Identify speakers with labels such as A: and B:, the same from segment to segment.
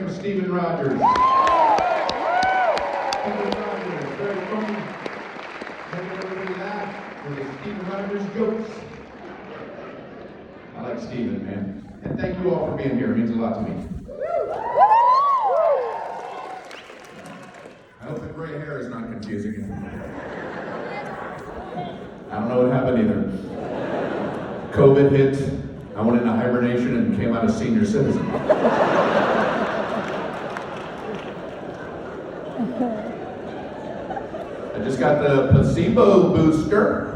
A: welcome Stephen Rogers. Stephen Rogers, very funny. Making everybody laugh with his Stephen Rogers jokes. I like Stephen, man. And thank you all for being here. It means a lot to me. I hope the gray hair is not confusing you. I don't know what happened either. COVID hit, I went into hibernation and came out a senior citizen. I just got the placebo booster.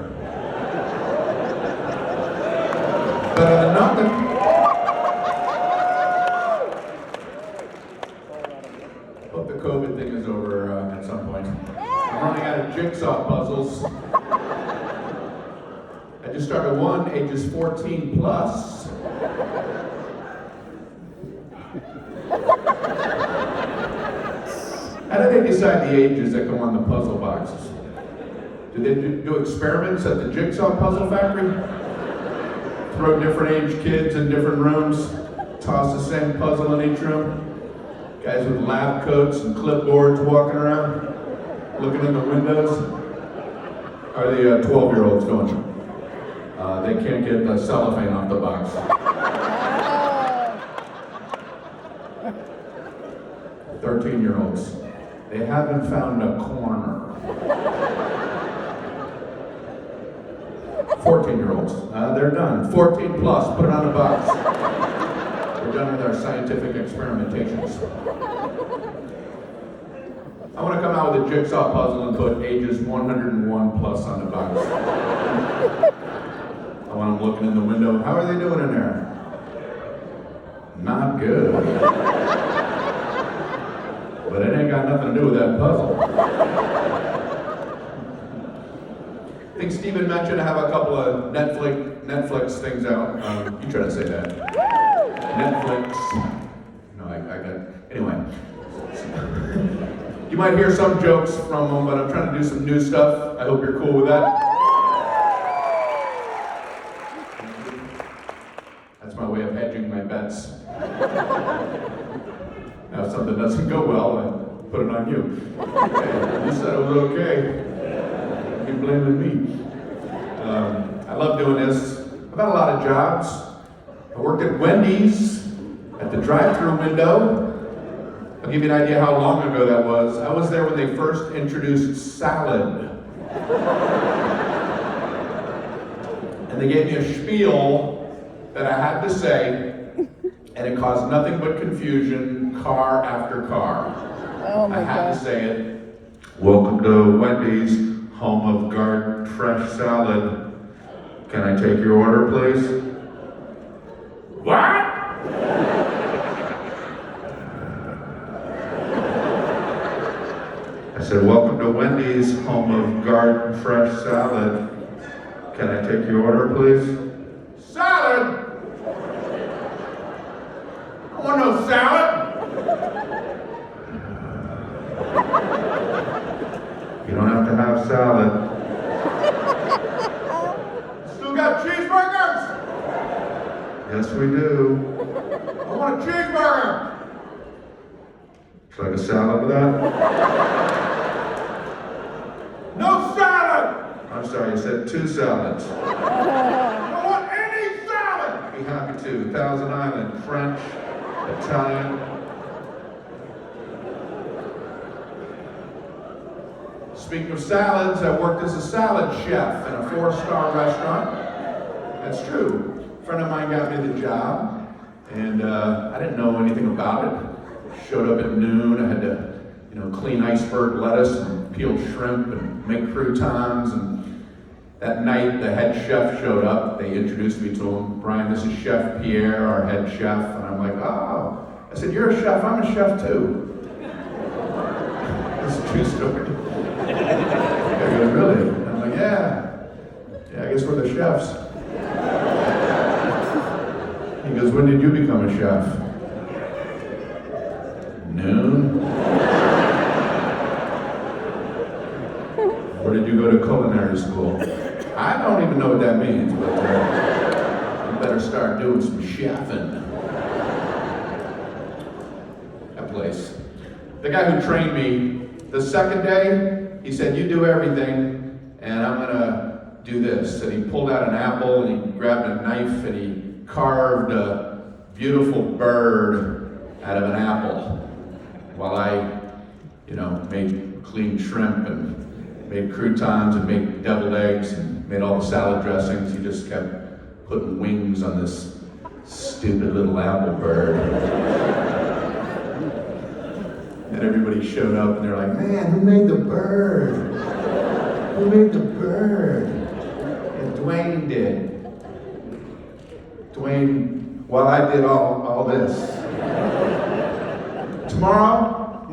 A: But not the... Hope the COVID thing is over at some point. I'm running out of jigsaw puzzles. I just started one, ages 14 plus. How do they decide the ages that go on the puzzle boxes? Do they do experiments at the jigsaw puzzle factory? Throw different age kids in different rooms, toss the same puzzle in each room? Guys with lab coats and clipboards walking around, looking in the windows? How are the 12-year-olds doing? They can't get the cellophane off the box. 13-year-olds. They haven't found a corner. 14-year-olds. They're done. 14 plus, put it on a box. We're done with our scientific experimentations. I want to come out with a jigsaw puzzle and put ages 101 plus on the box. I want them looking in the window. How are they doing in there? Not good. But it ain't got nothing to do with that puzzle. I think Stephen mentioned I have a couple of Netflix things out. You try to say that. Netflix. No, I got. Anyway. You might hear some jokes from them, but I'm trying to do some new stuff. I hope you're cool with that. That's my way of hedging my bets. Now, if something doesn't go well, I put it on you. Hey, you said it was okay. You're blaming me. I love doing this. I've had a lot of jobs. I worked at Wendy's at the drive-thru window. I'll give you an idea how long ago that was. I was there when they first introduced salad. And they gave me a spiel that I had to say, and it caused nothing but confusion, car after car.
B: Oh my
A: I had
B: God.
A: to say it. Welcome to Wendy's, home of garden fresh salad. Can I take your order, please? What? I said, welcome to Wendy's, home of garden fresh salad. Can I take your order, please? Salad? I want no salad. You don't have to have salad. Still got cheeseburgers? Yes, we do. I want a cheeseburger. It's like a salad with that? No salad! I'm sorry, you said 2 salads. I don't want any salad! Be happy to. Thousand Island, French, Italian. Speaking of salads, I worked as a salad chef in a 4-star restaurant. That's true. A friend of mine got me the job, and I didn't know anything about it. Showed up at noon. I had to, clean iceberg lettuce and peel shrimp and make croutons. And that night, the head chef showed up. They introduced me to him. Brian, this is Chef Pierre, our head chef. And I'm like, oh. I said, you're a chef. I'm a chef too. It's a true story. He goes, really? And I'm like, yeah, I guess we're the chefs. He goes, when did you become a chef? Noon. Where did you go to culinary school? I don't even know what that means, but you better start doing some chefing. I the place. The guy who trained me, the second day, he said, you do everything, and I'm gonna do this. And he pulled out an apple, and he grabbed a knife, and he carved a beautiful bird out of an apple. While I, made clean shrimp, and made croutons, and made deviled eggs, and made all the salad dressings, he just kept putting wings on this stupid little apple bird. And everybody showed up and they're like, man, who made the bird? Who made the bird? And Dwayne did. Dwayne, while I did all this. Tomorrow,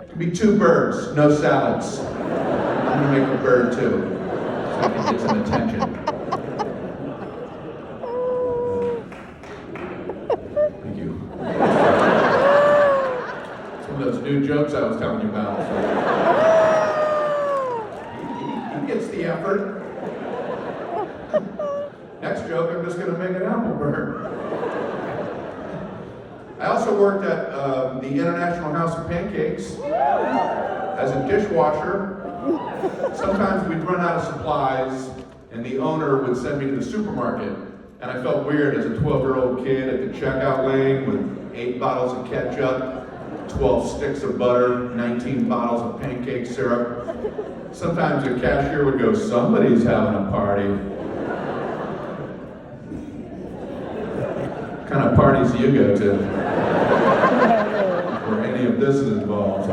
A: it'll be 2 birds, no salads. I'm gonna make a bird too, so I can get some attention. Those new jokes I was telling you about. So. He gets the effort. Next joke, I'm just going to make an apple bird. I also worked at the International House of Pancakes as a dishwasher. Sometimes we'd run out of supplies, and the owner would send me to the supermarket. And I felt weird as a 12-year-old kid at the checkout lane with 8 bottles of ketchup, 12 sticks of butter, 19 bottles of pancake syrup. Sometimes the cashier would go, somebody's having a party. What kind of parties do you go to? Where any of this is involved.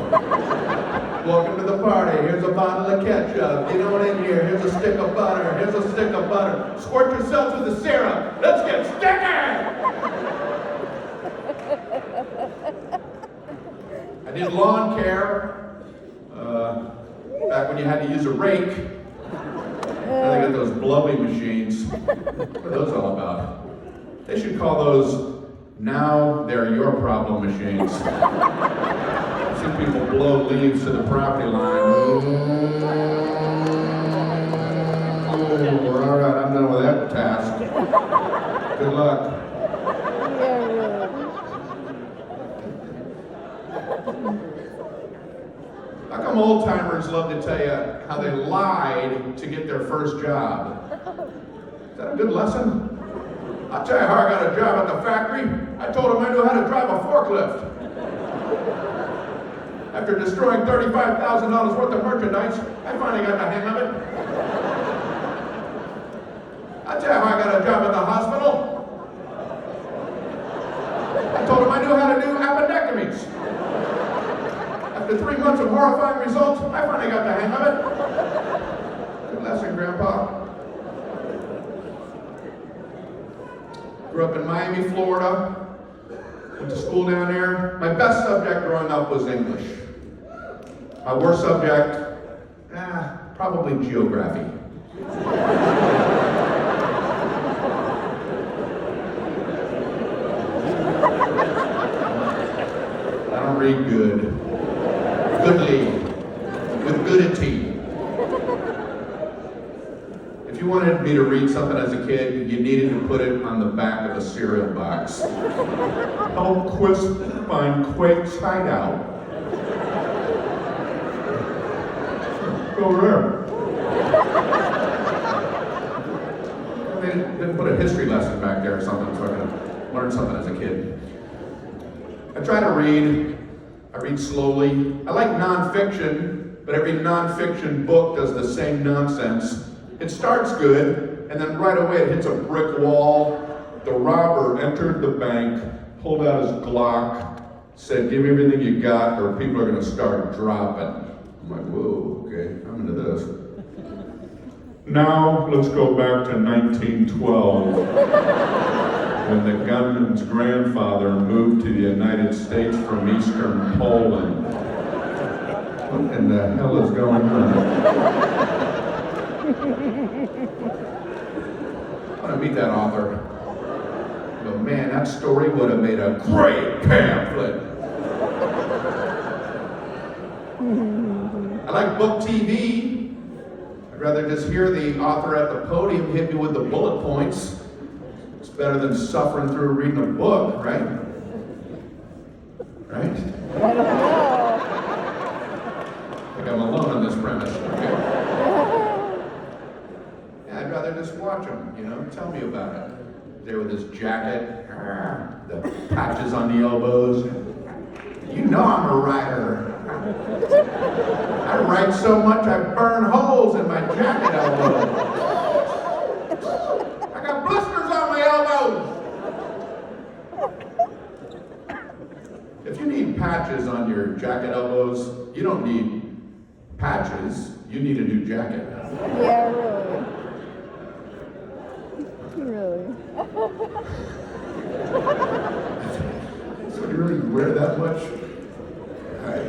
A: Welcome to the party. Here's a bottle of ketchup. Get on in here. Here's a stick of butter. Here's a stick of butter. Squirt yourselves with the syrup. Let's get sticky! I did lawn care back when you had to use a rake. Now they got those blowing machines. What are those all about? They should call those now they're your problem machines. I've seen people blow leaves to the property line. All right, I'm done with that task. Good luck. How come old timers love to tell you how they lied to get their first job? Is that a good lesson? I'll tell you how I got a job at the factory. I told them I knew how to drive a forklift. After destroying $35,000 worth of merchandise, I finally got the hang of it. I'll tell you how I got a job at the hospital. I told them I knew how to do appendectomies. After 3 months of horrifying results, I finally got the hang of it. Good lesson, Grandpa. Grew up in Miami, Florida. Went to school down there. My best subject growing up was English. My worst subject, probably geography. I don't read good. Goodly, with goodity. If you wanted me to read something as a kid, you needed to put it on the back of a cereal box. Help Quist find Quake's hideout. Go over there. They didn't put a history lesson back there or something, so I could learn something as a kid. I try to read. I read slowly. I like nonfiction, but every nonfiction book does the same nonsense. It starts good, and then right away it hits a brick wall. The robber entered the bank, pulled out his Glock, said, give me everything you got or people are gonna start dropping. I'm like, whoa, okay, I'm into this. Now, let's go back to 1912, when the gunman's grandfather moved to the United States from Eastern Poland. What in the hell is going on? I want to meet that author. But man, that story would have made a great pamphlet. I like book TV. I'd rather just hear the author at the podium hit me with the bullet points. It's better than suffering through reading a book, right? Right? watch him, tell me about it. There with his jacket, the patches on the elbows. You know I'm a writer. I write so much I burn holes in my jacket elbows. I got blisters on my elbows. If you need patches on your jacket elbows, you don't need patches. You need a new jacket.
B: Yeah, really.
A: So you really wear that much? All right.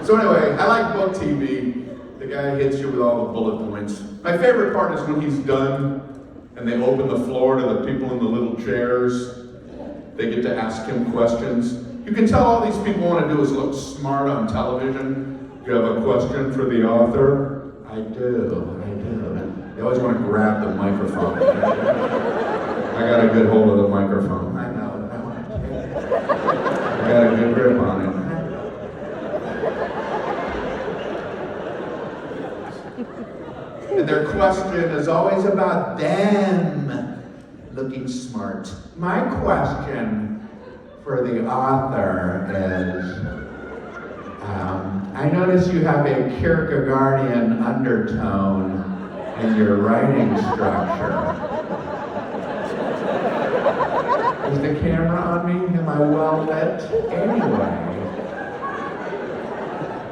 A: So anyway, I like book TV. The guy hits you with all the bullet points. My favorite part is when he's done and they open the floor to the people in the little chairs. They get to ask him questions. You can tell all these people want to do is look smart on television. Do you have a question for the author? I do. They always want to grab the microphone. I got a good hold of the microphone. I know. I got a good grip on it. And their question is always about them looking smart. My question for the author is, I notice you have a Kierkegaardian undertone in your writing structure. Is the camera on me? Am I well lit? Anyway,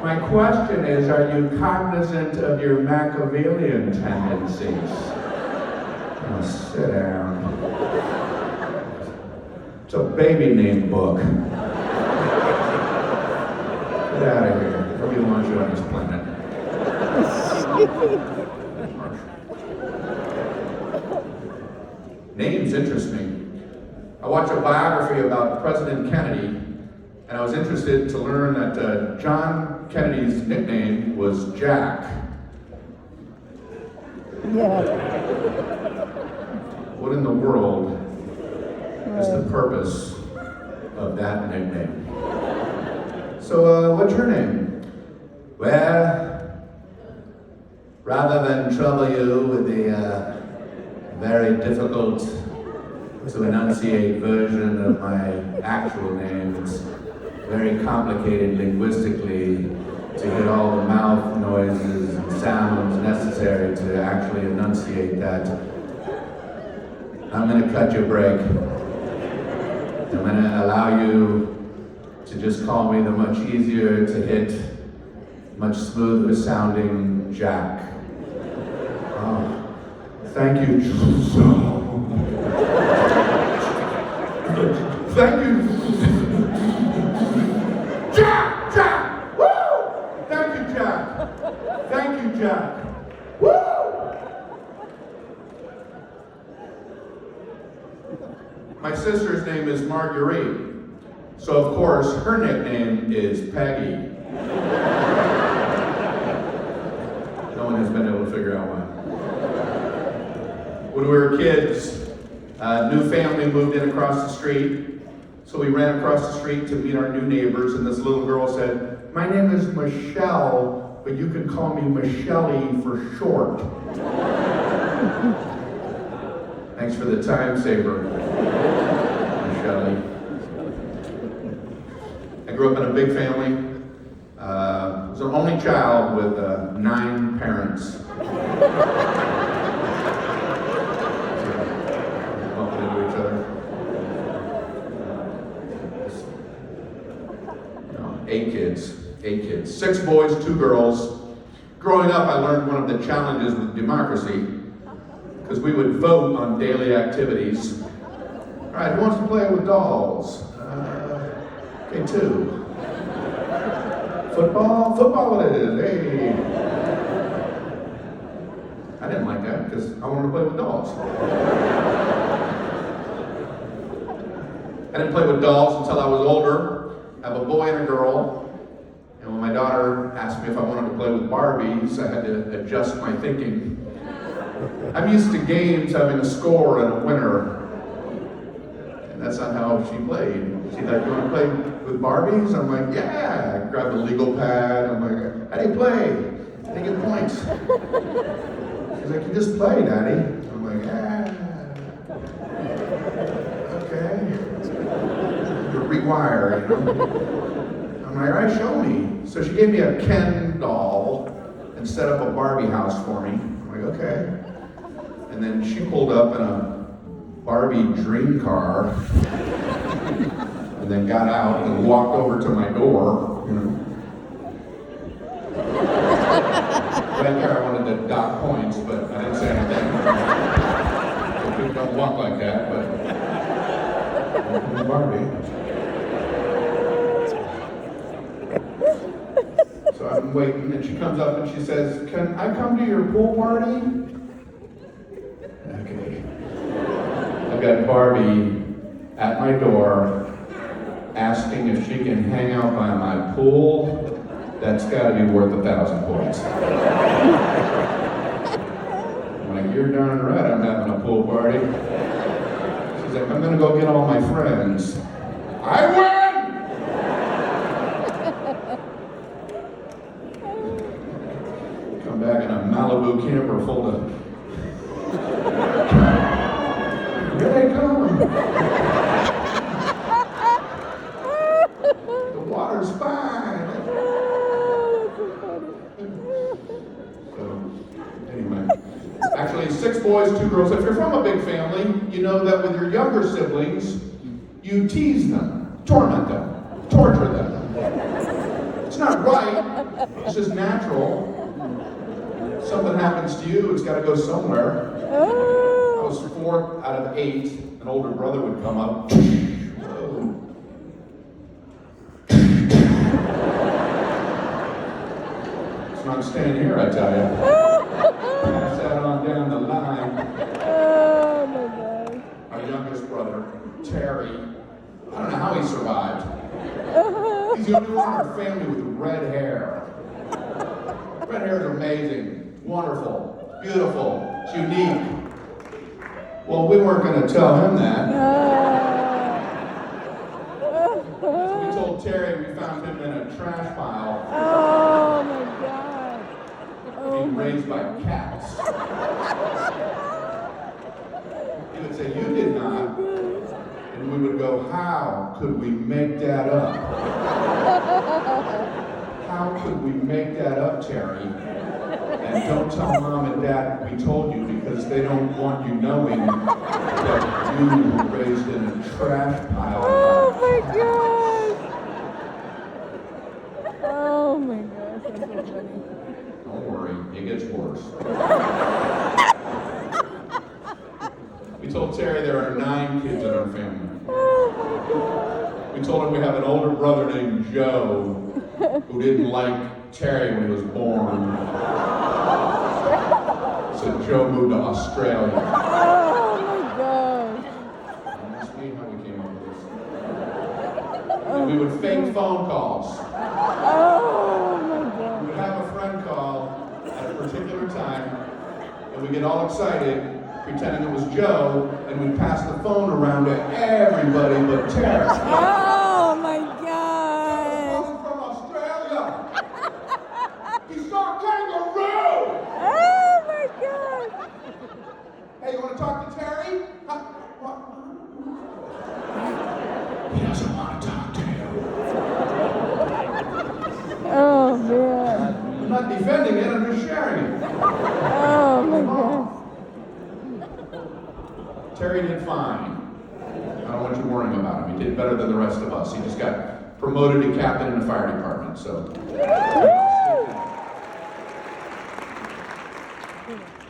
A: my question is, are you cognizant of your Machiavellian tendencies? Oh, sit down. It's a baby name book. Get out of here. Nobody wants you on this planet. Names interest me. I watched a biography about President Kennedy, and I was interested to learn that John Kennedy's nickname was Jack.
B: Yeah.
A: What in the world is the purpose of that nickname? So, what's your name? Well, rather than trouble you with the very difficult to enunciate version of my actual name, it's very complicated linguistically to get all the mouth noises and sounds necessary to actually enunciate that. I'm going to cut you a break. I'm going to allow you to just call me the much easier to hit, much smoother sounding Jack. Oh, thank you. Thank you. Jack! Woo! Thank you, Jack. Thank you, Jack. Woo! My sister's name is Marguerite. So, of course, her nickname is Peggy. No one has been able to figure out why. When we were kids, a new family moved in across the street. So we ran across the street to meet our new neighbors, and this little girl said, "My name is Michelle, but you can call me Michelle for short." Thanks for the time saver, Michelle. I grew up in a big family. I was an only child with 9 parents. Bumping into each other. 8 kids. 6 boys, 2 girls. Growing up, I learned one of the challenges with democracy, because we would vote on daily activities. All right, who wants to play with dolls? Okay, 2. Football it is, hey. I didn't like that, because I wanted to play with dolls. I didn't play with dolls until I was older. I have a boy and a girl. And when my daughter asked me if I wanted to play with Barbies, I had to adjust my thinking. I'm used to games having a score and a winner. And that's not how she played. She's like, "You want to play with Barbies?" I'm like, "Yeah." I grabbed the legal pad. I'm like, "How do you play? How do you get points?" She's like, you just play, Daddy. I'm like, okay. You rewire, you know? I'm like, all right, show me. So she gave me a Ken doll and set up a Barbie house for me. I'm like, okay. And then she pulled up in a Barbie dream car and then got out and walked over to my door, you know. Right there, I wanted to dock points, but I didn't say anything. So people don't walk like that, but Barbie. So I'm waiting, and she comes up and she says, "Can I come to your pool party?" Okay. I've got Barbie at my door asking if she can hang out by my pool. That's got to be worth 1,000 points. I'm like, you're darn right I'm having a pool party. She's like, I'm going to go get all my friends. I win! Come back in a Malibu camper full of... Here they come! The water's fine! So, anyway. Actually, 6 boys, 2 girls. If you're from a big family, you know that with your younger siblings, you tease them, torment them, torture them. It's not right, it's just natural. Something happens to you, it's got to go somewhere. I was 4th out of 8. An older brother would come up. Whoa. It's not staying here, I tell you. Pass that on down the line.
B: Oh my God.
A: Our youngest brother, Terry, I don't know how he survived. He's the only one in our family with red hair. Red hair is amazing, wonderful, beautiful, it's unique. Well, we weren't going to tell him that. So we told Terry we found him in a trash pile.
B: Oh my God.
A: Being raised by cats. He would say, you did not. And we would go, how could we make that up? How could we make that up, Terry? And don't tell Mom and Dad we told you because they don't want you knowing that you were raised in a trash pile.
B: Oh my God. Oh my gosh, that's so funny.
A: Don't worry, it gets worse. We told Terry there are 9 kids in our family. We told him we have an older brother named Joe who didn't like Terry when he was born. So Joe moved to Australia.
B: Oh my gosh.
A: That's me how we came up with this. And we would fake phone calls.
B: Oh my
A: We
B: God.
A: would have a friend call at a particular time, and we'd get all excited, pretending it was Joe, and we'd pass the phone around to everybody but Terry.
B: Oh my gosh.
A: Calling from Australia. He saw a kangaroo.
B: Oh my God.
A: Hey, you want to talk to Terry? What? He doesn't want to talk to you.
B: Oh man.
A: I'm not defending it, I'm just sharing it.
B: Oh my God.
A: Terry did fine. I don't want you worrying about him. He did better than the rest of us. He just got promoted to captain in the fire department, so.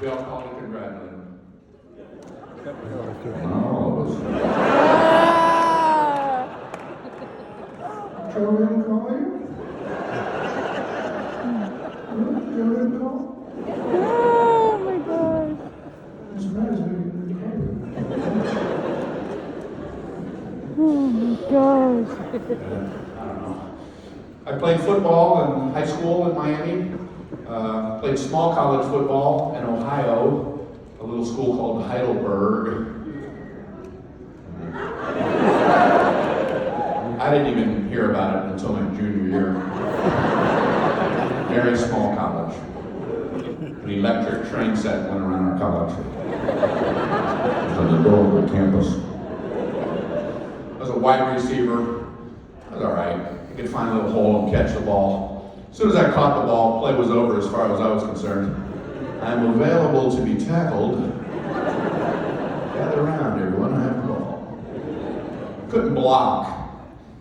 A: We all called to congratulate him. Oh, Joe didn't call you? Joe didn't call?
B: Oh my gosh.
A: I'm surprised he didn't call you.
B: Oh my gosh.
A: I don't know. I played football in high school in Miami. Played small college football in Ohio, a little school called Heidelberg. I didn't even hear about it until my junior year. Very small college. an electric train set went around our college. It was on the door of the campus. I was a wide receiver. I was all right. I could find a little hole and catch the ball. As soon as I caught the ball, play was over as far as I was concerned. I'm available to be tackled. Gather around, everyone. I have the ball. Couldn't block.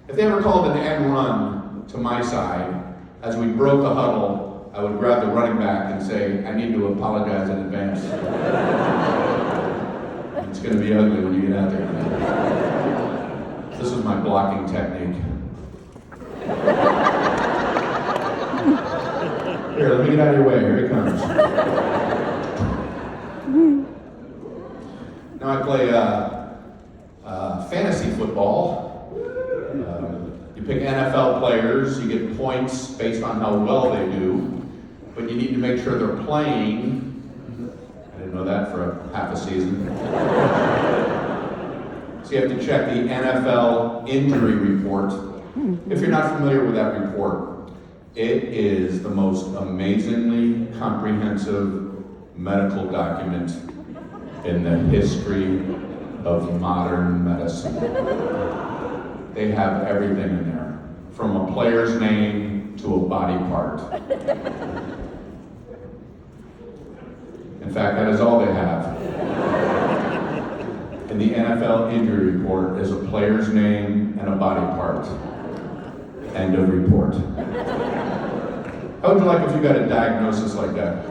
A: If they ever called an end run to my side, as we broke the huddle, I would grab the running back and say, I need to apologize in advance. It's going to be ugly when you get out there. This is my blocking technique. Here, let me get out of your way. Here he comes. Now I play fantasy football. You pick NFL players, you get points based on how well they do, but you need to make sure they're playing. I didn't know that for half a season. So you have to check the NFL injury report. If you're not familiar with that report, it is the most amazingly comprehensive medical document in the history of modern medicine. They have everything in there, from a player's name to a body part. In fact, that is all they have. In the NFL injury report is a player's name and a body part. End of report. How would you like if you got a diagnosis like that?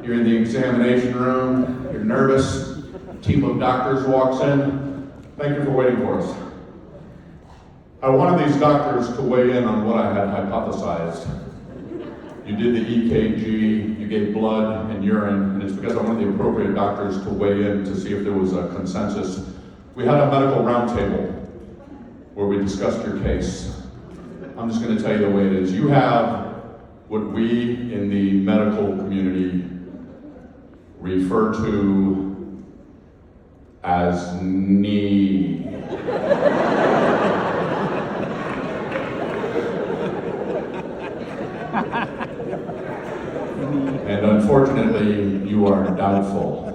A: You're in the examination room, you're nervous, a team of doctors walks in. Thank you for waiting for us. I wanted these doctors to weigh in on what I had hypothesized. You did the EKG, you gave blood and urine, and it's because I wanted the appropriate doctors to weigh in to see if there was a consensus. We had a medical roundtable where we discussed your case. I'm just going to tell you the way it is. You have what we in the medical community refer to as knee. And unfortunately, you are doubtful.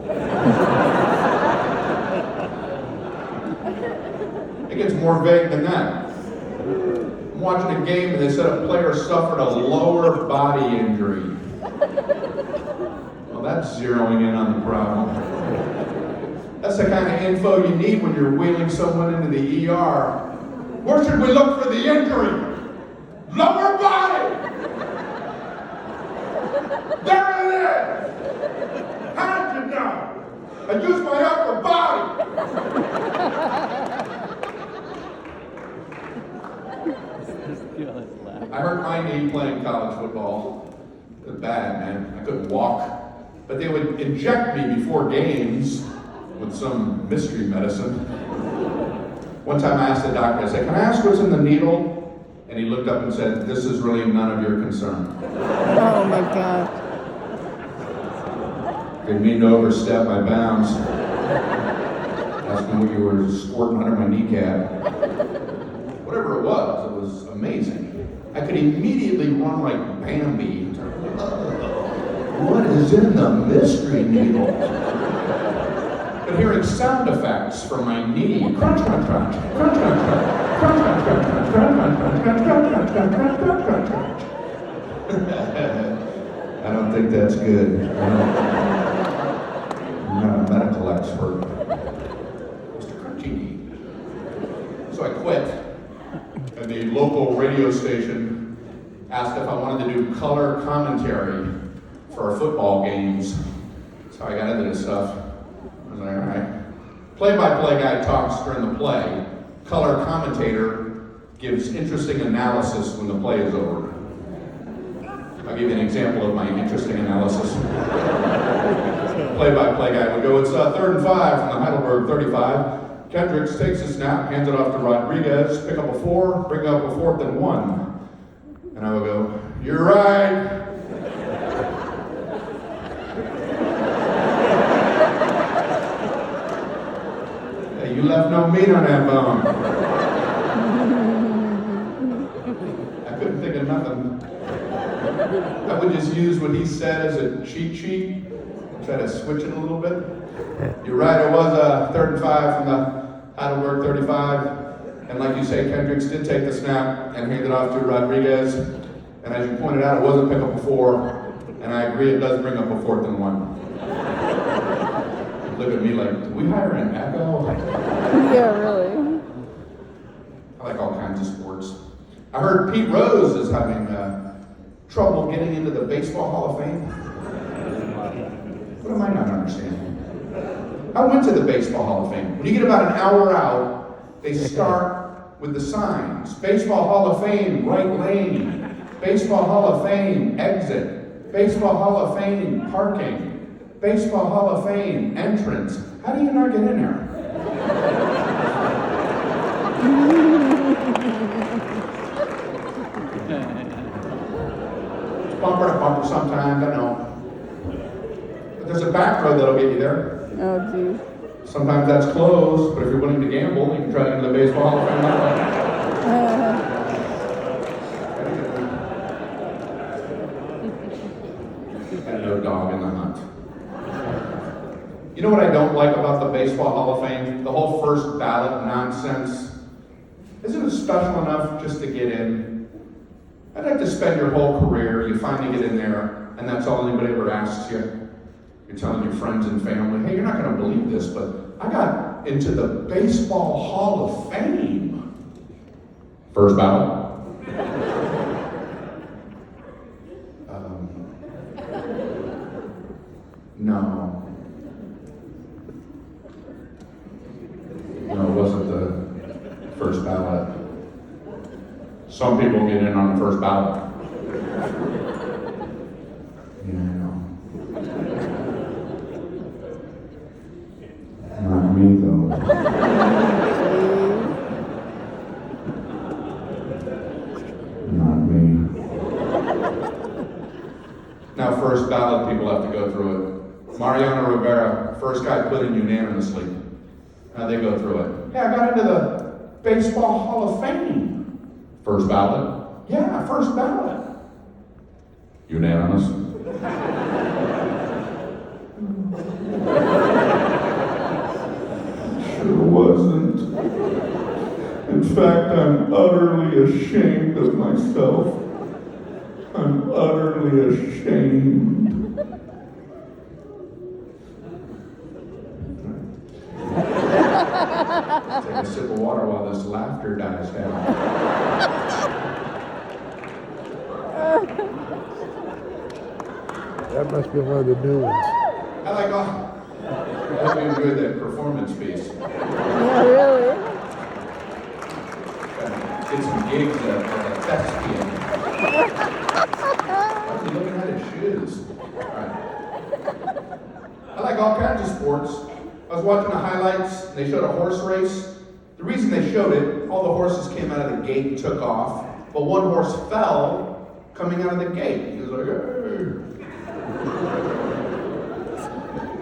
A: It gets more vague than that. I'm watching a game and they said a player suffered a lower body injury. Well, that's zeroing in on the problem. That's the kind of info you need when you're wheeling someone into the ER. Where should we look for the injury? Lower body! There it is! How'd you know? I used my upper body! I hurt my knee playing college football. It was bad, man. I couldn't walk. But they would inject me before games with some mystery medicine. One time I asked the doctor, I said, can I ask what's in the needle? And he looked up and said, this is really none of your concern.
B: Oh my God.
A: Didn't mean to overstep my bounds. Asking what you were squirting under my kneecap. Whatever it was amazing. I could immediately run like Bambi. What is in the mystery needle? But hearing sound effects from my knee. Crunch, crunch, crunch. Crunch, crunch, crunch. Crunch, crunch, crunch, crunch, crunch, crunch, crunch, crunch, crunch, crunch, crunch, crunch, crunch. I don't think that's good. I'm not a medical expert. Mr. Crunchy knee. So I quit. And the local radio station asked if I wanted to do color commentary for our football games. So I got into this stuff. I was like, all right. Play-by-play guy talks during the play. Color commentator gives interesting analysis when the play is over. I'll give you an example of my interesting analysis. Play-by-play guy would go, it's 3rd and 5 from the Heidelberg 35. Kendricks takes a snap, hands it off to Rodriguez, pick up a 4, bring up a 4th and 1. And I would go, you're right. Hey, you left no meat on that bone. I couldn't think of nothing. I would just use what he said as a cheat sheet, try to switch it a little bit. You're right, it was a 3rd and 5 from the Heidelberg 35. And like you say, Kendricks did take the snap and hand it off to Rodriguez. And as you pointed out, it was a pickup before. And I agree, it does bring up a 4th and 1. Look at me like, did we hire an echo?
B: Yeah, really.
A: I like all kinds of sports. I heard Pete Rose is having trouble getting into the Baseball Hall of Fame. What am I not understanding? I went to the Baseball Hall of Fame. When you get about an hour out, they start with the signs. Baseball Hall of Fame, right lane. Baseball Hall of Fame, exit. Baseball Hall of Fame, parking. Baseball Hall of Fame, entrance. How do you not get in there? Bumper to bumper sometimes, I know. But there's a back road that'll get you there.
B: Oh, geez.
A: Sometimes that's closed, but if you're willing to gamble, you can try to get into the Baseball Hall of Fame that way. And no dog in the hunt. You know what I don't like about the Baseball Hall of Fame? The whole first ballot nonsense. Isn't it special enough just to get in? I'd like to spend your whole career, you finally get in there, and that's all anybody ever asks you. You're telling your friends and family, hey, you're not going to believe this, but I got into the Baseball Hall of Fame. First ballot. No. No, it wasn't the first ballot. Some people get in on the first ballot. Yeah, I know. Not me, though. Not me. Now, first ballot, people have to go through it. Mariano Rivera, first guy put in unanimously. Now they go through it. Yeah, I got into the Baseball Hall of Fame. First ballot? Yeah, first ballot. Unanimous? Sure wasn't. In fact, I'm utterly ashamed of myself. I'm utterly ashamed. Take a sip of water while this laughter dies down.
C: That must be one of the new ones.
A: I like all. I hope you enjoyed that performance piece.
B: Yeah, really.
A: Did some gigs at a thespian. I'm looking at his shoes. All right. I like all kinds of sports. I was watching the highlights, and they showed a horse race. The reason they showed it, all the horses came out of the gate and took off, but one horse fell coming out of the gate. He was like, hey.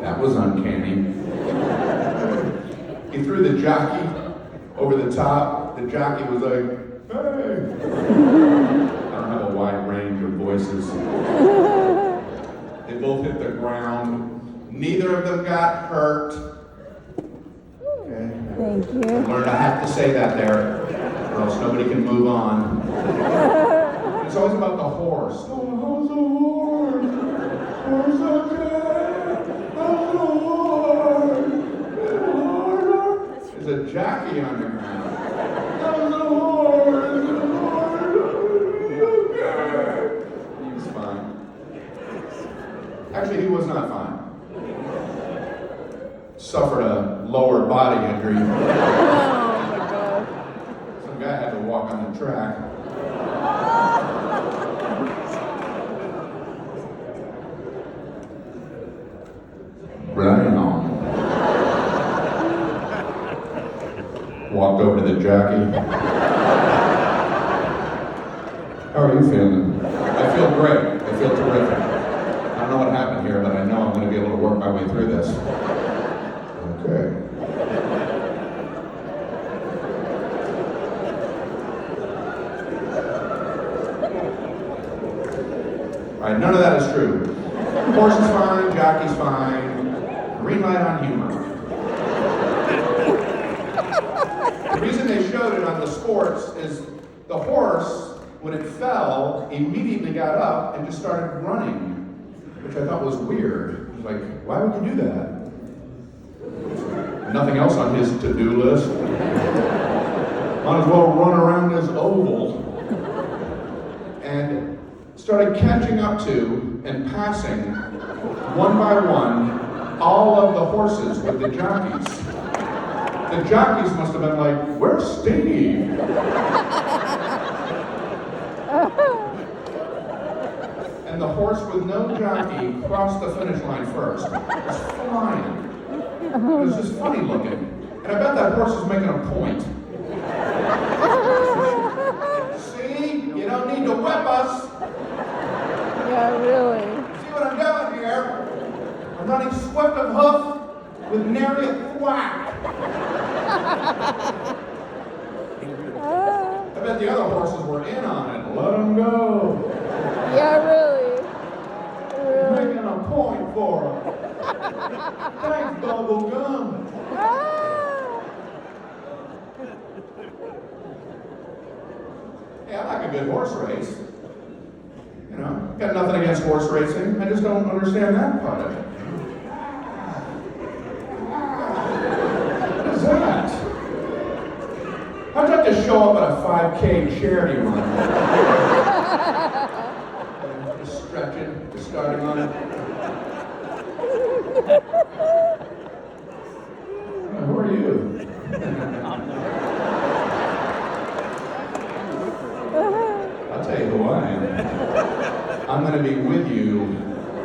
A: That was uncanny. He threw the jockey over the top. The jockey was like, hey. I don't have a wide range of voices. They both hit the ground. Neither of them got hurt. Okay.
B: Thank you.
A: Learned I have to say that there, or else nobody can move on. It's always about the horse. Oh, how's the horse? Horse okay? How's the horse? There's a jockey on the ground. How's the horse? The horse okay? He was fine. Actually, he was not fine. Suffered a lower body injury.
B: Oh my God.
A: Some guy had to walk on the track. Right on. Walked over to the jockey. How are you feeling? I feel great. I feel terrific. I don't know what happened here, but I know I'm going to be able to work my way through this. Okay. All right, none of that is true. Horse is fine, jockey's fine. Green light on humor. The reason they showed it on the sports is the horse, when it fell, immediately got up and just started running, which I thought was weird. It was like, why would you do that? Nothing else on his to-do list. Might as well run around this oval. And started catching up to and passing, one by one, all of the horses with the jockeys. The jockeys must have been like, where's Steve? And the horse with no jockey crossed the finish line first. It was flying. It was just funny looking. And I bet that horse was making a point. See? You don't need to whip us.
B: Yeah, really.
A: See what I'm doing here? I'm running swift of hoof with nary a thwack. I bet the other horses were in on it. Let them go.
B: Yeah, really.
A: Making a point for them. Thanks, Bubble Gum. Yeah, I like a good horse race. You know, got nothing against horse racing. I just don't understand that part of it. What is that? How'd you have to show up at a 5K charity run? Just stretching, just starting on it. Who are you? I'll tell you who I am. I'm going to be with you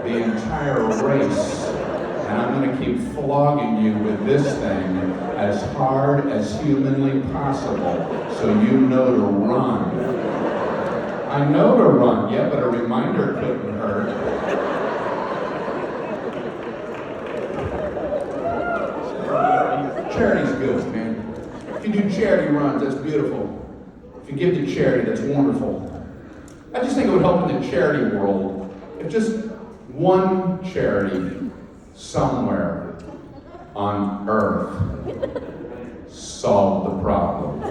A: the entire race. And I'm going to keep flogging you with this thing as hard as humanly possible so you know to run. I know to run, yeah, but a reminder couldn't hurt. Charity's good, man. If you do charity runs, that's beautiful. If you give to charity, that's wonderful. I just think it would help in the charity world if just one charity somewhere on earth solved the problem.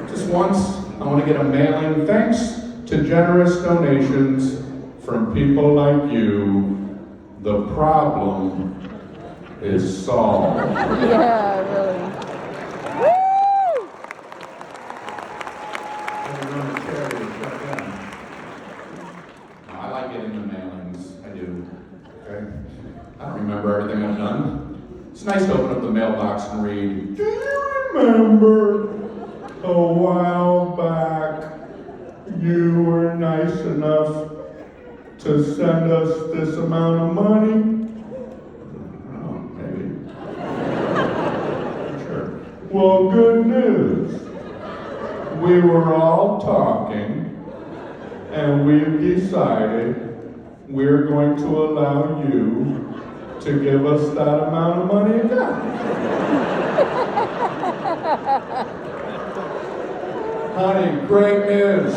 A: Just once, I want to get a mailing. Thanks to generous donations from people like you, the problem is solved.
B: Yeah, really. Woo!
A: I like getting the mailings. I do. Okay? I don't remember everything I've done. It's nice to open up the mailbox and read, do you remember a while back you were nice enough to send us this amount of money? Oh, maybe. Sure. Well, good news. We were all talking, and we've decided we're going to allow you to give us that amount of money again. Honey, great news.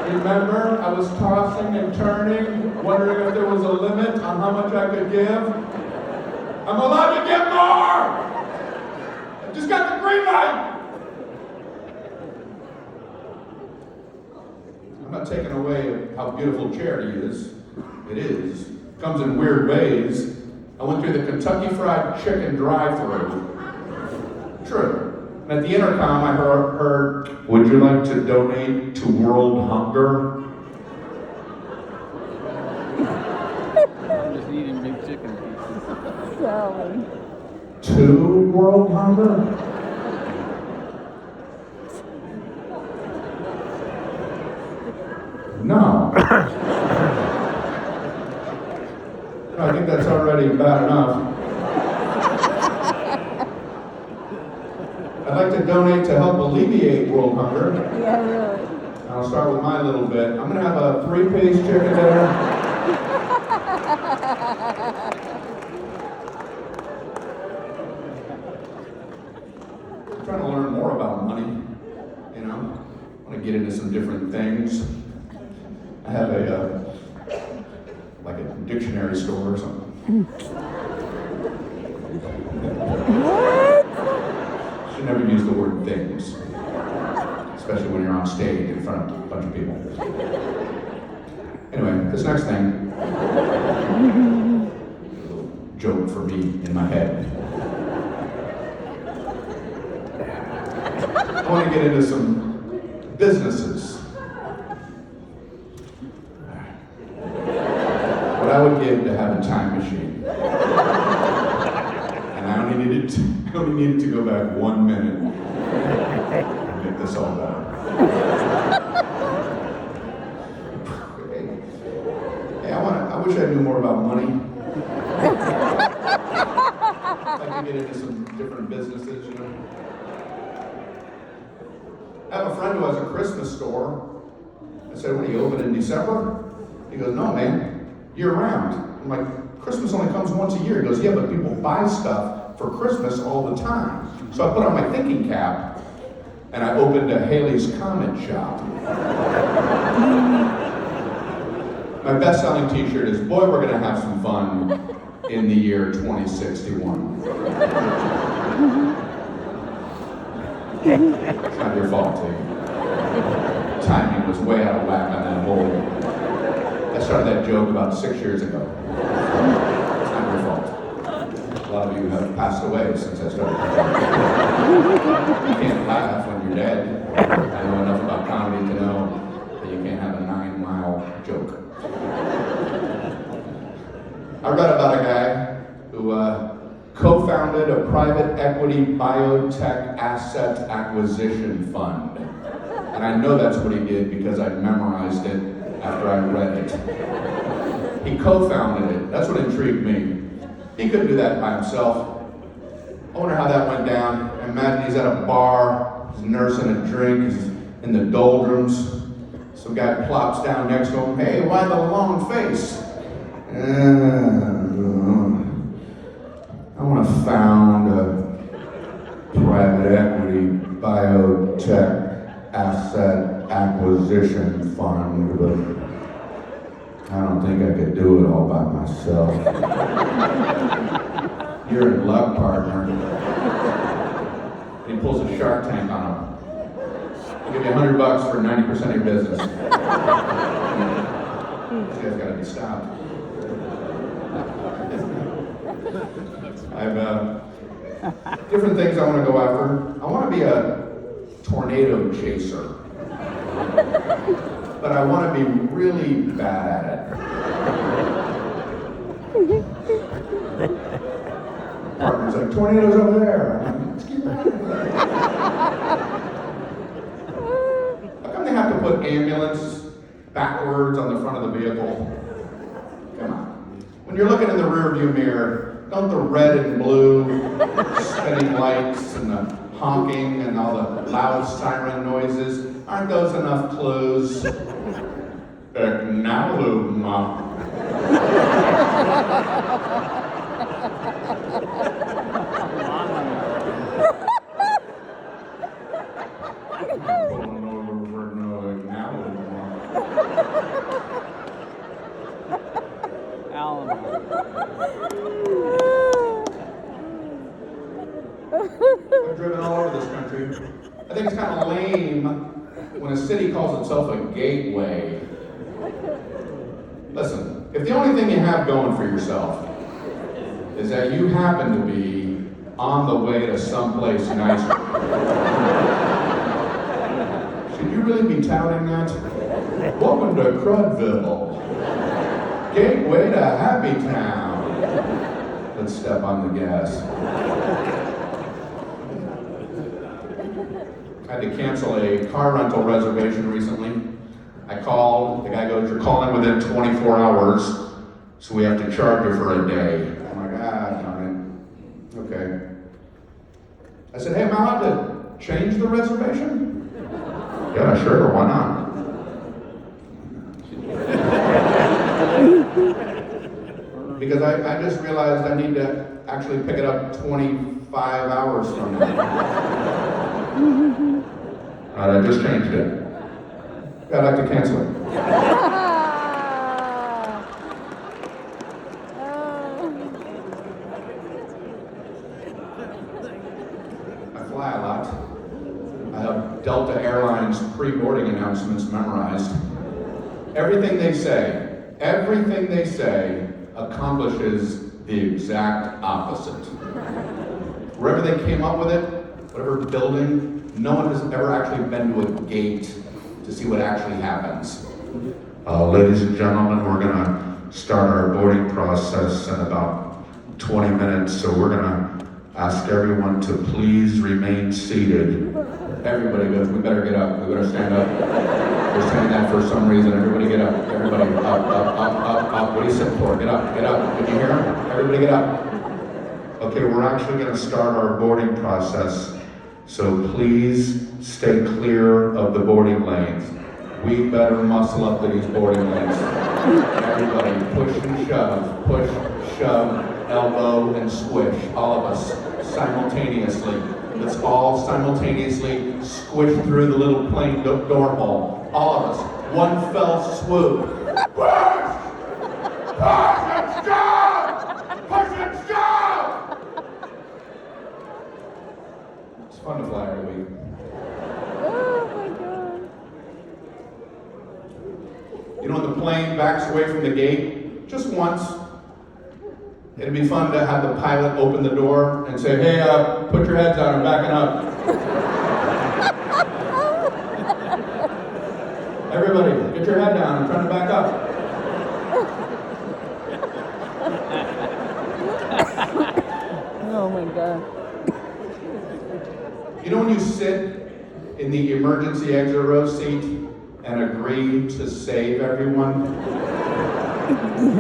A: Remember, I was tossing and turning, wondering if there was a limit on how much I could give? I'm allowed to give more! I just got the green light! I'm not taking away how beautiful charity is. It is. It comes in weird ways. I went through the Kentucky Fried Chicken drive-thru. True. And at the intercom, I heard, would you like to donate to World Hunger?
D: I'm just eating big chicken pieces.
B: Salad.
A: To World Hunger? No. I think that's already bad enough. I'd like to donate to help alleviate world hunger.
B: Yeah, really.
A: I'll start with my little bit. I'm going to have a 3-piece chicken dinner. I'm trying to learn more about money, you know. to get into some different things. I have like a dictionary store or something. Should never use the word things, especially when you're on stage in front of a bunch of people. Anyway, this next thing, a little joke for me in my head. I want to get into some businesses. What I would give to have a time machine. And I only needed to go back 1 minute and make this all better. Hey, I wish I knew more about money. I'd like to get into some different businesses, you know. I have a friend who has a Christmas store. I said, "When do you open in December?" He goes, "No, man, year round." I'm like, "Christmas only comes once a year." He goes, "Yeah, but people buy stuff for Christmas all the time." So I put on my thinking cap and I opened a Haley's Comet shop. My best-selling t-shirt is, "Boy, we're gonna have some fun in the year 2061. It's not your fault, too. Timing was way out of whack on that whole. I started that joke about 6 years ago. It's not your fault. A lot of you have passed away since I started that joke. You can't laugh when you're dead. I know enough about comedy to know that you can't have a 9-mile joke. I read about a guy who co-founded a private equity biotech asset acquisition fund. And I know that's what he did because I memorized it after I read it. He co-founded it. That's what intrigued me. He couldn't do that by himself. I wonder how that went down. Imagine he's at a bar, he's nursing a drink, he's in the doldrums. Some guy plops down next to him. "Hey, why the long face?" I want to found a private equity biotech asset acquisition fund, but I don't think I could do it all by myself. You're in luck, partner. He pulls a Shark Tank on him. I'll give you $100 for 90% of your business. This guy's got to be stopped. I have different things I want to go after. I want to be a tornado chaser. But I want to be really bad at it. Partner's like, "Tornadoes over there." I'm like, "Let's keep it over there." How come they have to put ambulance backwards on the front of the vehicle? Come on. When you're looking in the rearview mirror, don't the red and blue spinning lights and the honking and all the loud siren noises, aren't those enough clues? Eknaluma. I've driven all over this country. I think it's kind of lame when a city calls itself a gateway. Listen, if the only thing you have going for yourself is that you happen to be on the way to someplace nicer, should you really be touting that? Welcome to Crudville, gateway to Happy Town. Let's step on the gas. I had to cancel a car rental reservation recently. I called, the guy goes, "You're calling within 24 hours, so we have to charge you for a day." I'm like, darn it. Okay. I said, "Hey, am I allowed to change the reservation?" "Yeah, sure, why not?" Because I just realized I need to actually pick it up 25 hours from now. All right, I just changed it. Yeah, I'd like to cancel it. I fly a lot. I have Delta Airlines pre-boarding announcements memorized. Everything they say accomplishes the exact opposite. Wherever they came up with it, whatever building, no one has ever actually been to a gate to see what actually happens. Ladies and gentlemen, we're gonna start our boarding process in about 20 minutes, so we're gonna ask everyone to please remain seated. Everybody goes, we better get up, we better stand up. We're saying that for some reason, everybody get up, everybody up. What are you sitting for? Get up. Did you hear him? Everybody get up. Okay, we're actually gonna start our boarding process, so please stay clear of the boarding lanes. We better muscle up to these boarding lanes. Everybody, push and shove, elbow and squish, all of us, simultaneously. Let's all simultaneously squish through the little plane door hole. All of us, one fell swoop. Push! Push and shove! Push and shove! It's fun to fly every week.
B: Oh my God.
A: You know, when the plane backs away from the gate, just once, it'd be fun to have the pilot open the door and say, hey, put your heads out, I'm backing up. Everybody, get your head down, I'm trying to back up.
B: Oh my God.
A: You know when you sit in the emergency exit row seat and agree to save everyone?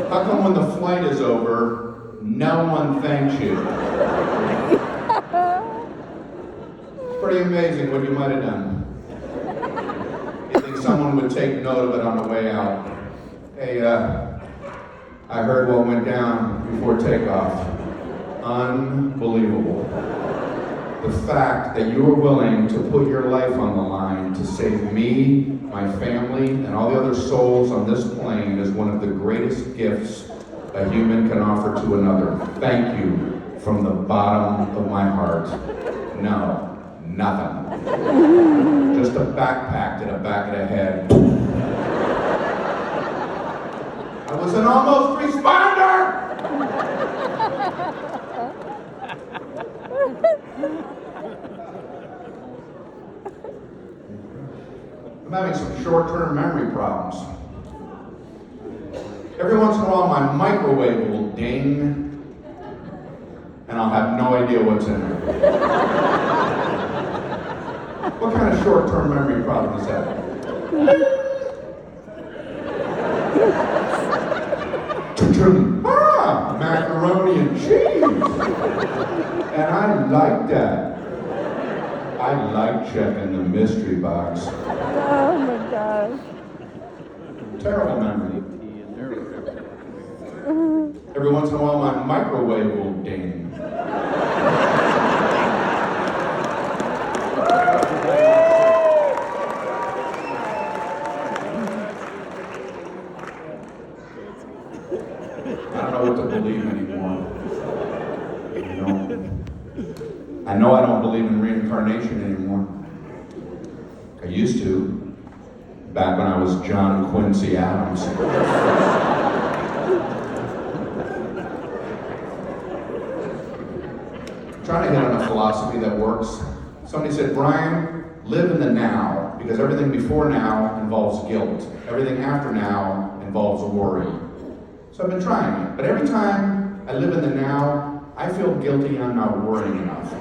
A: How come when the flight is over, no one thanks you? It's pretty amazing what you might have done. You think someone would take note of it on the way out? Hey, I heard what went down before takeoff. Unbelievable. The fact that you were willing to put your life on the line to save me, my family, and all the other souls on this plane is one of the greatest gifts a human can offer to another. Thank you from the bottom of my heart. No, nothing. Just a backpack to the back of the head. I was an almost responder! I'm having some short-term memory problems. Every once in a while, my microwave will ding, and I'll have no idea what's in there. What kind of short-term memory problem is that? Macaroni and cheese! And I like that. I like checking the mystery box.
B: Oh my gosh.
A: Terrible memory. Every once in a while, my microwave will ding. I don't know what to believe anymore. I know I don't believe in reincarnation anymore. I used to, back when I was John Quincy Adams. I'm trying to hit on a philosophy that works. Somebody said, Brian, live in the now, because everything before now involves guilt. Everything after now involves worry. So I've been trying it, but every time I live in the now, I feel guilty I'm not worrying enough.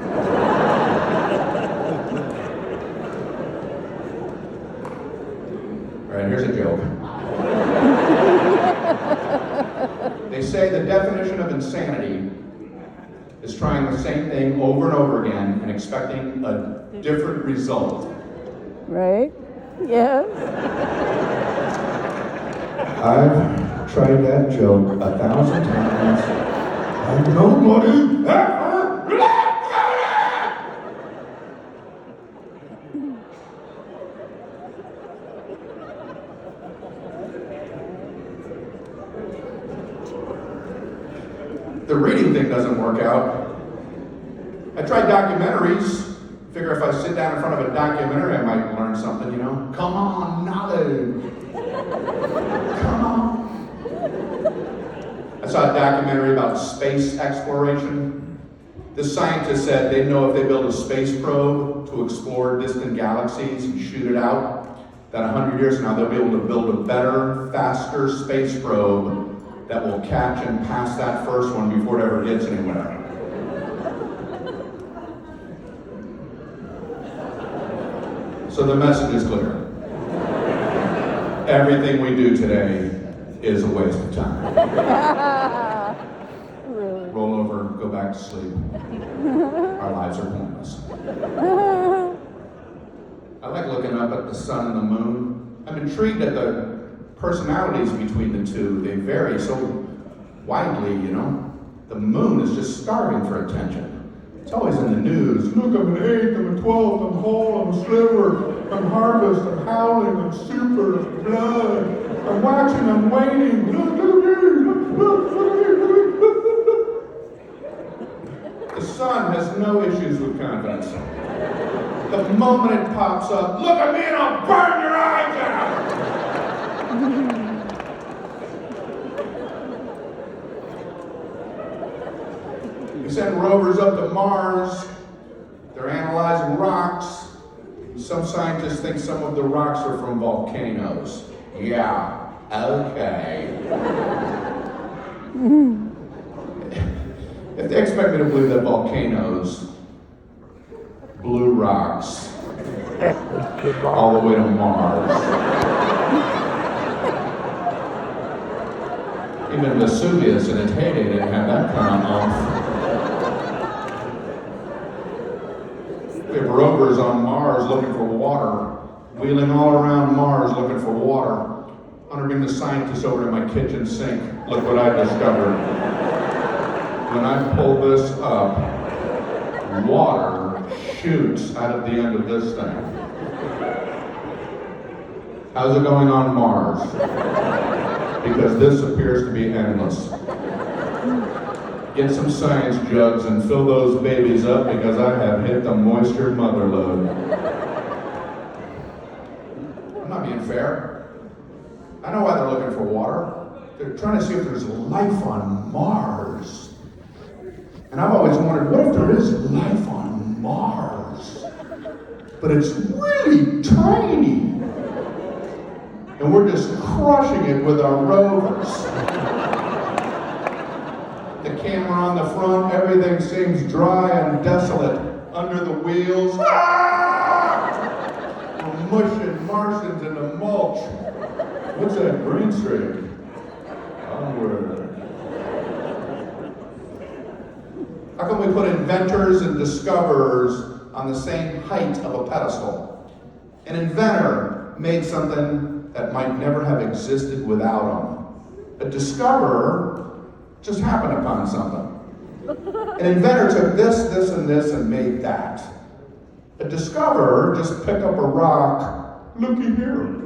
A: All right, here's a joke. They say the definition of insanity is trying the same thing over and over again and expecting a different result.
B: Right? Yes.
A: I've tried that joke 1,000 times, and nobody ever laughed at it! reading thing doesn't work out. I tried documentaries. Figure if I sit down in front of a documentary, I might learn something, you know? Come on, knowledge. Come on. I saw a documentary about space exploration. The scientists said they'd know if they build a space probe to explore distant galaxies and shoot it out, that 100 years from now they'll be able to build a better, faster space probe that will catch and pass that first one before it ever gets anywhere. So the message is clear. Everything we do today is a waste of time.
B: Really?
A: Roll over, go back to sleep. Our lives are pointless. I like looking up at the sun and the moon. I'm intrigued at the personalities between the two. They vary so widely, you know. The moon is just starving for attention. It's always in the news. Look, I'm an 8, I'm a 12, I'm whole, I'm a sliver, I'm harvest, I'm howling, I'm super, I'm blood. I'm watching, I'm waiting. Look at me, look at me. The sun has no issues with confidence. The moment it pops up, look at me and I'll burn your eyes out! We send rovers up to Mars. They're analyzing rocks. Some scientists think some of the rocks are from volcanoes. Yeah, okay. If they expect me to believe that volcanoes blew rocks all the way to Mars. Even Vesuvius in its heyday didn't have that kind of oomph. We have rovers on Mars looking for water, wheeling all around Mars looking for water. I'm gonna bring the scientists over to my kitchen sink. Look what I discovered. When I pull this up, water shoots out of the end of this thing. How's it going on Mars? Because this appears to be endless. Get some science jugs and fill those babies up because I have hit the moisture mother load. I'm not being fair. I know why they're looking for water. They're trying to see if there's life on Mars. And I've always wondered, what if there is life on Mars? But it's really tiny. And we're just crushing it with our rovers. The camera on the front, everything seems dry and desolate. Under the wheels, we're mushing Martians into mulch. What's that green streak? Onward. How come we put inventors and discoverers on the same height of a pedestal? An inventor made something that might never have existed without him. A discoverer just happened upon something. An inventor took this, this, and this and made that. A discoverer just picked up a rock. Looky here.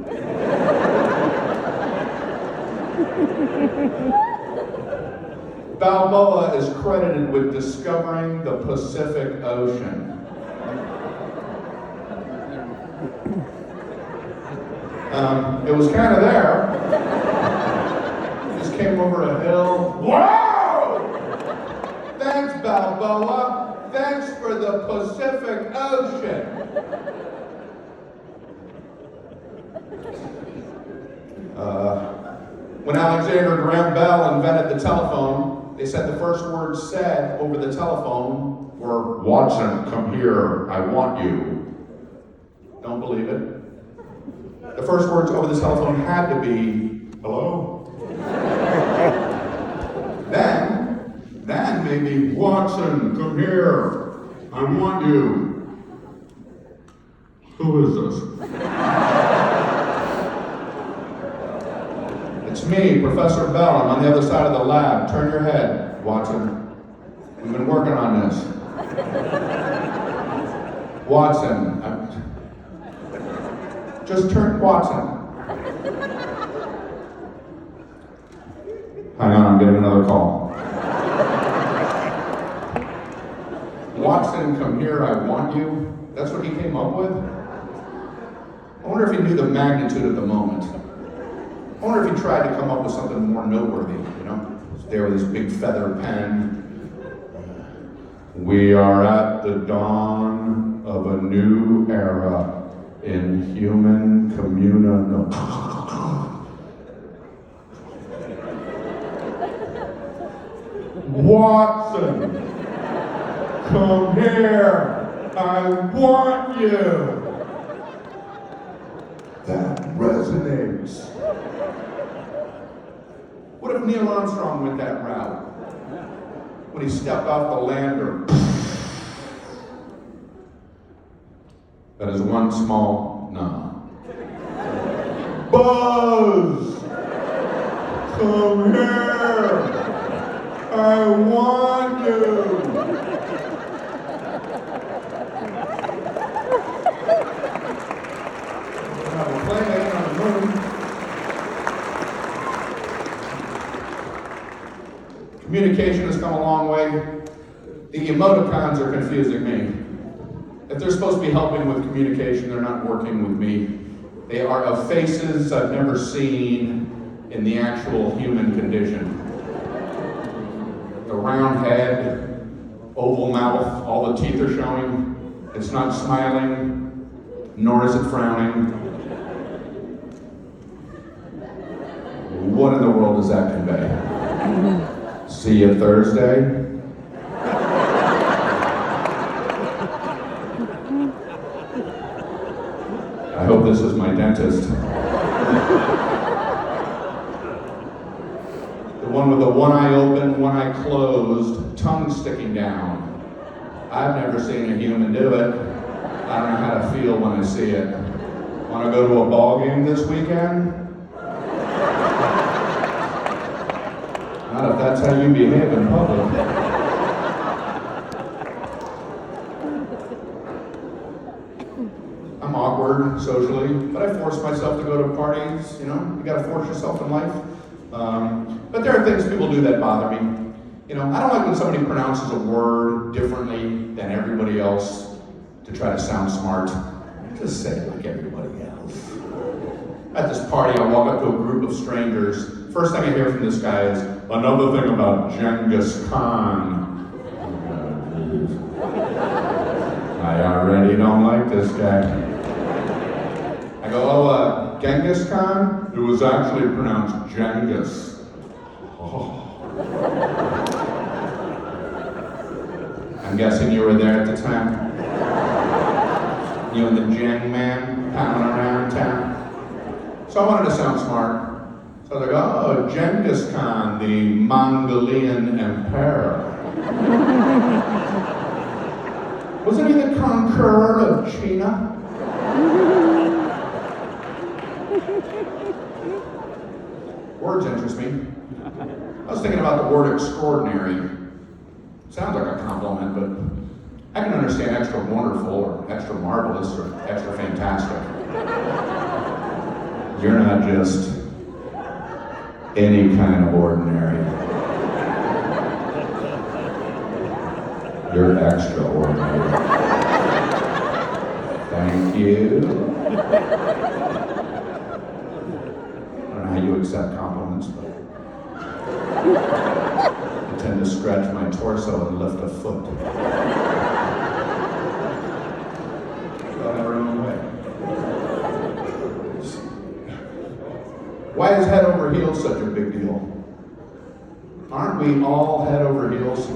A: Balboa is credited with discovering the Pacific Ocean. It was kind of there. Just came over a hill. Whoa! Thanks, Balboa. Thanks for the Pacific Ocean. When Alexander Graham Bell invented the telephone, they said the first words said over the telephone were, "Watson, come here, I want you." Don't believe it. The first words over the telephone had to be, "Hello?" Then maybe, "Watson, come here, I want you." Who is this? It's me, Professor Bell. I'm on the other side of the lab. Turn your head, Watson. We've been working on this. Watson. Just turn, Watson. Hang on, I'm getting another call. walks in, come here, I want you. That's what he came up with? I wonder if he knew the magnitude of the moment. I wonder if he tried to come up with something more noteworthy, you know? He's there with his big feather pen. We are at the dawn of a new era in human community. Watson, come here. I want you. That resonates. What if Neil Armstrong went that route? When he stepped off the lander. That is one small no. Buzz! Come here! I want you! Now we're playing on the moon. Communication has come a long way. The emoticons are confusing me. If they're supposed to be helping with communication, they're not working with me. They are of faces I've never seen in the actual human condition. The round head, oval mouth, all the teeth are showing. It's not smiling, nor is it frowning. What in the world does that convey? See you Thursday? I hope this is my dentist. The one with the one eye open, one eye closed, tongue sticking down. I've never seen a human do it. I don't know how to feel when I see it. Want to go to a ball game this weekend? Not if that's how you behave in public. I'm awkward socially, but I force myself to go to parties, you know? You gotta force yourself in life. But there are things people do that bother me. You know, I don't like when somebody pronounces a word differently than everybody else to try to sound smart. Just say it like everybody else. At this party, I walk up to a group of strangers. First thing I hear from this guy is, another thing about Genghis Khan. I already don't like this guy. I go, oh, Genghis Khan? It was actually pronounced Genghis. Oh. I'm guessing you were there at the time? You and the Jeng man pounding around town? So I wanted to sound smart. So I was like, oh, Genghis Khan, the Mongolian emperor. Wasn't he the conqueror of China? Words interest me. I was thinking about the word extraordinary. Sounds like a compliment, but I can understand extra wonderful or extra marvelous or extra fantastic. You're not just any kind of ordinary. You're extraordinary. Thank you. I don't know how you accept compliments, but I tend to stretch my torso and lift a foot. Got our own way. Why is head over heels such a big deal? Aren't we all head over heels?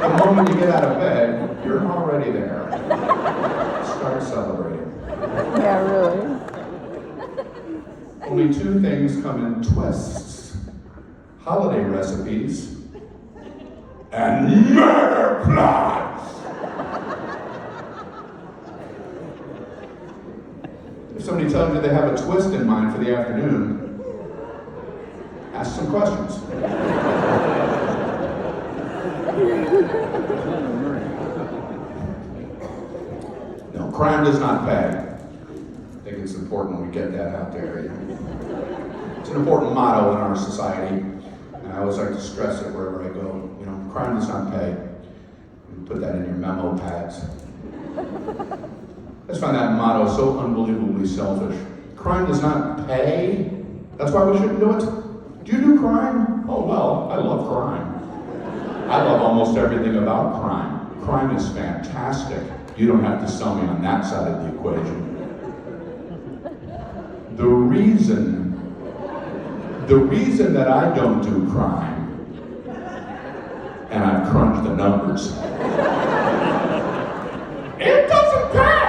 A: The moment you get out of bed, you're already there. Start celebrating.
B: Yeah, really.
A: Only two things come in twists: holiday recipes and murder plots. If somebody tells you they have a twist in mind for the afternoon, ask some questions. No, crime does not pay. I think it's important we get that out there. It's an important motto in our society, and I always like to stress it wherever I go. Crime does not pay. Put that in your memo pads. I just find that motto so unbelievably selfish. Crime does not pay? That's why we shouldn't do it? Do you do crime? Oh, well, I love crime. I love almost everything about crime. Crime is fantastic. You don't have to sell me on that side of the equation. The reason that I don't do crime, and I've crunched the numbers, it doesn't pay!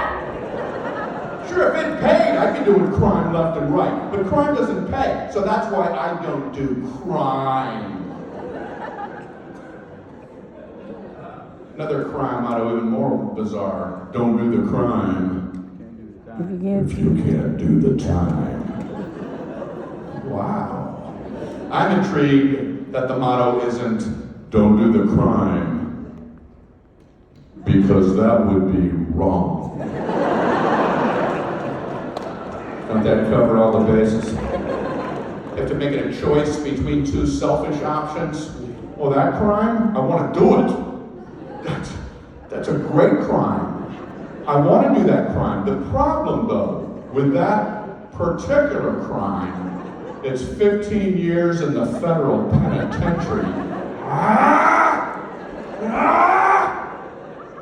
A: Sure, if it paid, I'd be doing crime left and right. But crime doesn't pay, so that's why I don't do crime. Another crime motto, even more bizarre. Don't do the crime if you can't do the time. Wow. I'm intrigued that the motto isn't don't do the crime, because that would be wrong. Don't that cover all the bases? You have to make it a choice between two selfish options. Oh, that crime? I want to do it. That's a great crime. I want to do that crime. The problem, though, with that particular crime, it's 15 years in the federal penitentiary. I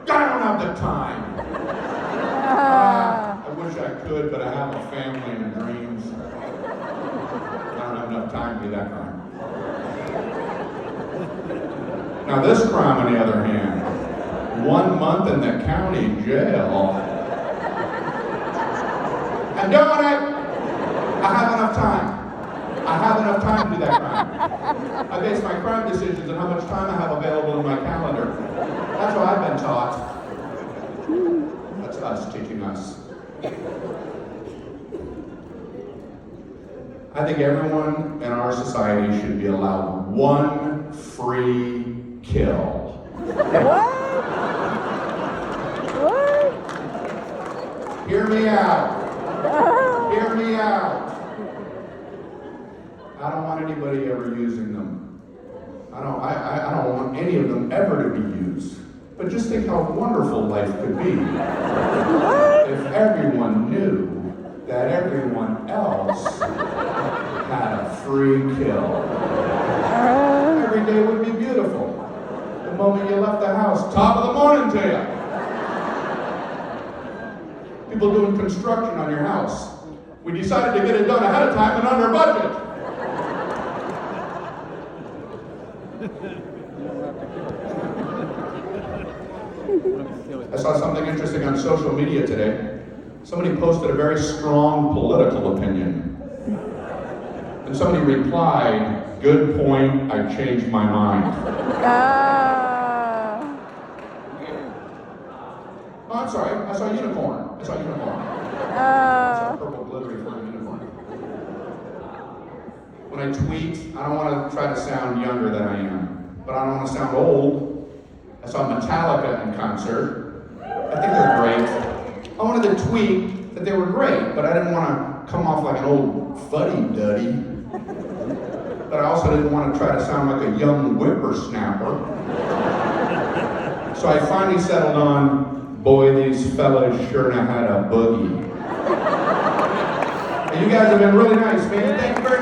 A: don't have the time. I wish I could, but I have a family and dreams. I don't have enough time to do that crime. Now this crime, on the other hand, 1 month in the county jail. I'm doing it! I have enough time. I have enough time to do that crime. I base my crime decisions on how much time I have available in my calendar. That's what I've been taught. That's us teaching us. I think everyone in our society should be allowed one free kill.
B: What? What?
A: Hear me out. Hear me out. I don't want anybody ever using them. I don't want any of them ever to be used. But just think how wonderful life could be if everyone knew that everyone else had a free kill. Every day would be beautiful. The moment you left the house, top of the morning to you. People doing construction on your house. We decided to get it done ahead of time and under budget. I saw something interesting on social media today. Somebody posted a very strong political opinion. And somebody replied, "Good point, I changed my mind." Oh, I'm sorry, I saw a unicorn. I saw a unicorn. I saw a purple glittery flying unicorn. When I tweet, I don't want to try to sound younger than I am, but I don't want to sound old. I saw Metallica in concert. I think they're great. I wanted to tweet that they were great, but I didn't want to come off like an old fuddy-duddy. But I also didn't want to try to sound like a young whippersnapper. So I finally settled on, boy, these fellas sure know how to boogie. And you guys have been really nice, man. Thank you very much.